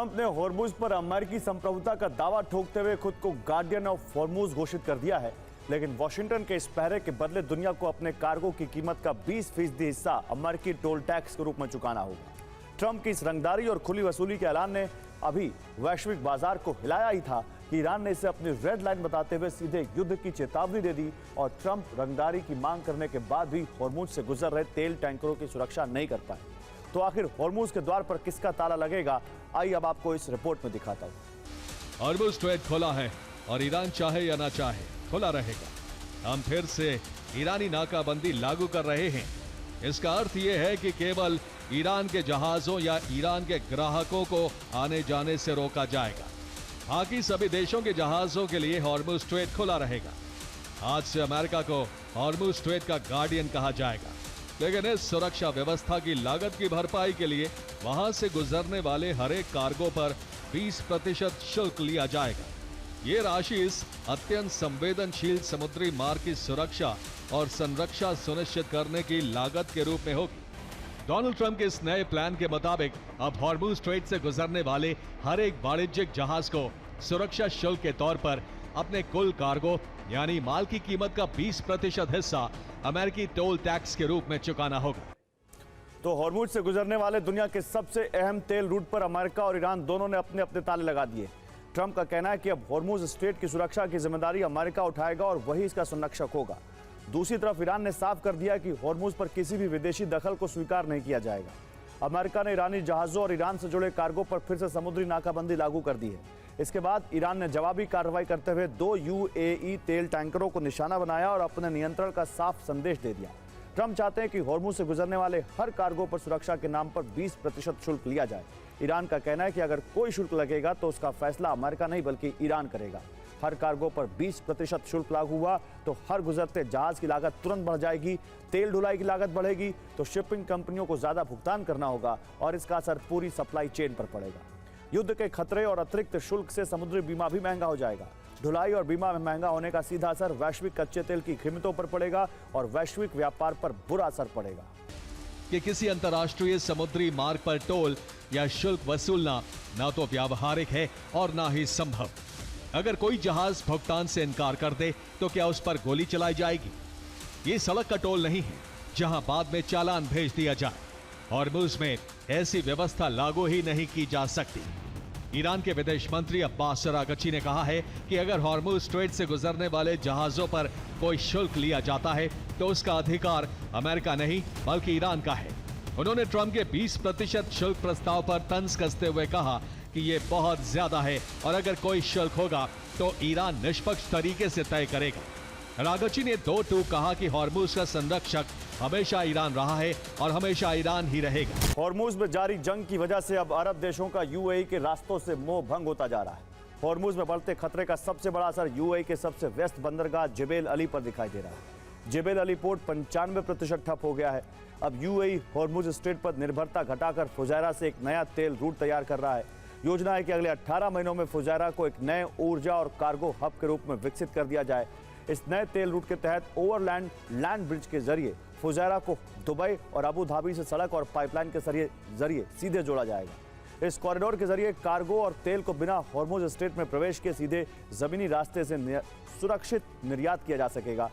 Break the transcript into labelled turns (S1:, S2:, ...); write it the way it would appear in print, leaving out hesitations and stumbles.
S1: Trump ने Hormuz पर अमेरिकी संप्रभुता का दावा ठोकते हुए खुद को गार्डियन ऑफ हॉर्मुज घोषित कर दिया है, लेकिन वॉशिंगटन के इस पहरे के बदले दुनिया को अपने कार्गो की कीमत का 20% हिस्सा अमेरिकी टोल टैक्स के रूप में चुकाना होगा। ट्रंप की इस रंगदारी और खुली वसूली के ऐलान ने अभी वैश्विक बाजार को हिलाया ही था कि ईरान ने इसे अपनी रेड लाइन बताते हुए सीधे युद्ध की चेतावनी दे दी और ट्रंप रंगदारी की मांग करने के बाद भी हॉर्मुज से गुजर रहे तेल टैंकरों की सुरक्षा नहीं कर पाए। तो आखिर हॉर्मुज के द्वार पर किसका ताला लगेगा, आइए अब आपको इस रिपोर्ट में दिखाता हूं।
S2: हॉर्मुज स्ट्रेट खुला है और ईरान चाहे या ना चाहे खुला रहेगा। हम फिर से ईरानी नाकाबंदी लागू कर रहे हैं। इसका अर्थ यह है कि केवल ईरान के जहाजों या ईरान के ग्राहकों को आने जाने से रोका जाएगा। बाकी सभी देशों के जहाजों के लिए हॉर्मुज स्ट्रेट खुला रहेगा। आज से अमेरिका को हॉर्मुज स्ट्रेट का गार्डियन कहा जाएगा, लेकिन इस सुरक्षा व्यवस्था की लागत की भरपाई के लिए वहां से गुजरने वाले हर एक कार्गो पर 20% शुल्क लिया जाएगा। ये राशि इस अत्यंत संवेदनशील समुद्री मार्ग की सुरक्षा और संरक्षा सुनिश्चित करने की लागत के रूप में होगी। डोनाल्ड ट्रंप के इस नए प्लान के मुताबिक अब हॉर्मुज स्ट्रेट से गुजरने वाले हर एक वाणिज्यिक जहाज को सुरक्षा शुल्क के तौर पर अपने कुल कार्गो यानी माल की कीमत का 20% हिस्सा अमेरिकी टोल टैक्स के रूप में चुकाना होगा।
S1: तो हॉर्मुज से गुजरने वाले दुनिया के सबसे अहम तेल रूट पर अमेरिका और ईरान दोनों ने अपने अपने ताले लगा दिए। ट्रंप का कहना है कि अब हॉर्मुज स्ट्रेट की सुरक्षा की जिम्मेदारी अमेरिका उठाएगा और वही इसका संरक्षक होगा। दूसरी तरफ ईरान ने साफ कर दिया कि हॉर्मुज पर किसी भी विदेशी दखल को स्वीकार नहीं किया जाएगा। अमेरिका ने ईरानी जहाजों और ईरान से जुड़े कार्गो पर फिर से समुद्री नाकाबंदी लागू कर दी है। इसके बाद ईरान ने जवाबी कार्रवाई करते हुए 2 यूएई तेल टैंकरों को निशाना बनाया और अपने नियंत्रण का साफ संदेश दे दिया। ट्रंप चाहते हैं कि हॉर्मुज से गुजरने वाले हर कार्गो पर सुरक्षा के नाम पर 20% शुल्क लिया जाए। ईरान का कहना है कि अगर कोई शुल्क लगेगा तो उसका फैसला अमेरिका नहीं बल्कि ईरान करेगा। हर कार्गो पर 20% शुल्क लागू हुआ तो हर गुजरते जहाज की लागत तुरंत बढ़ जाएगी, तेल ढुलाई की लागत बढ़ेगी, तो शिपिंग कंपनियों को ज्यादा भुगतान करना होगा और इसका असर पूरी सप्लाई चेन पर पड़ेगा। युद्ध के खतरे और अतिरिक्त शुल्क से समुद्री बीमा भी महंगा हो जाएगा। ढुलाई और बीमा में महंगा होने का सीधा असर वैश्विक कच्चे तेल की कीमतों पर पड़ेगा और वैश्विक व्यापार पर बुरा असर पड़ेगा।
S2: कि किसी अंतर्राष्ट्रीय समुद्री मार्ग पर टोल या शुल्क वसूलना ना तो व्यावहारिक है और ना ही संभव। अगर कोई जहाज भुगतान से इनकार कर दे तो क्या उस पर गोली चलाई जाएगी? ये सड़क का टोल नहीं है जहां बाद में चालान भेज दिया जाए। हॉर्मुज में ऐसी व्यवस्था लागू ही नहीं की जा सकती। ईरान के विदेश मंत्री अब्बास अरागची ने कहा है कि अगर हॉर्मुज स्ट्रेट से गुजरने वाले जहाजों पर कोई शुल्क लिया जाता है तो उसका अधिकार अमेरिका नहीं बल्कि ईरान का है। उन्होंने ट्रंप के 20% शुल्क प्रस्ताव पर तंज कसते हुए कहा कि ये बहुत ज्यादा है और अगर कोई शुल्क होगा तो ईरान निष्पक्ष तरीके से तय करेगा। रागची ने 2 टूक कहा कि हॉर्मुज का संरक्षक हमेशा ईरान रहा है और हमेशा ईरान ही रहेगा।
S1: हॉर्मुज में जारी जंग की वजह से अब अरब देशों का यूएई के रास्तों से मोह भंग होता जा रहा है। हॉर्मुज में बढ़ते खतरे का सबसे बड़ा असर यूएई के सबसे व्यस्त बंदरगाह जेबेल अली पर दिखाई दे रहा है। जेबेल अली पोर्ट 95% ठप हो गया है। अब यूएई हॉर्मुज स्ट्रेट पर निर्भरता घटाकर फुजैरा से एक नया तेल रूट तैयार कर रहा है। योजना है कि अगले 18 महीनों में फुजैरा को एक नए ऊर्जा और कार्गो हब के रूप में विकसित कर दिया जाए। इस नए तेल रूट के तहत ओवरलैंड लैंड ब्रिज के जरिए फुजैरा को दुबई और अबू धाबी से सड़क और पाइपलाइन के जरिए सीधे जोड़ा जाएगा। इस कॉरिडोर के जरिए कार्गो और तेल को बिना हॉर्मुज स्ट्रेट में प्रवेश के सीधे जमीनी रास्ते से सुरक्षित निर्यात किया जा सकेगा।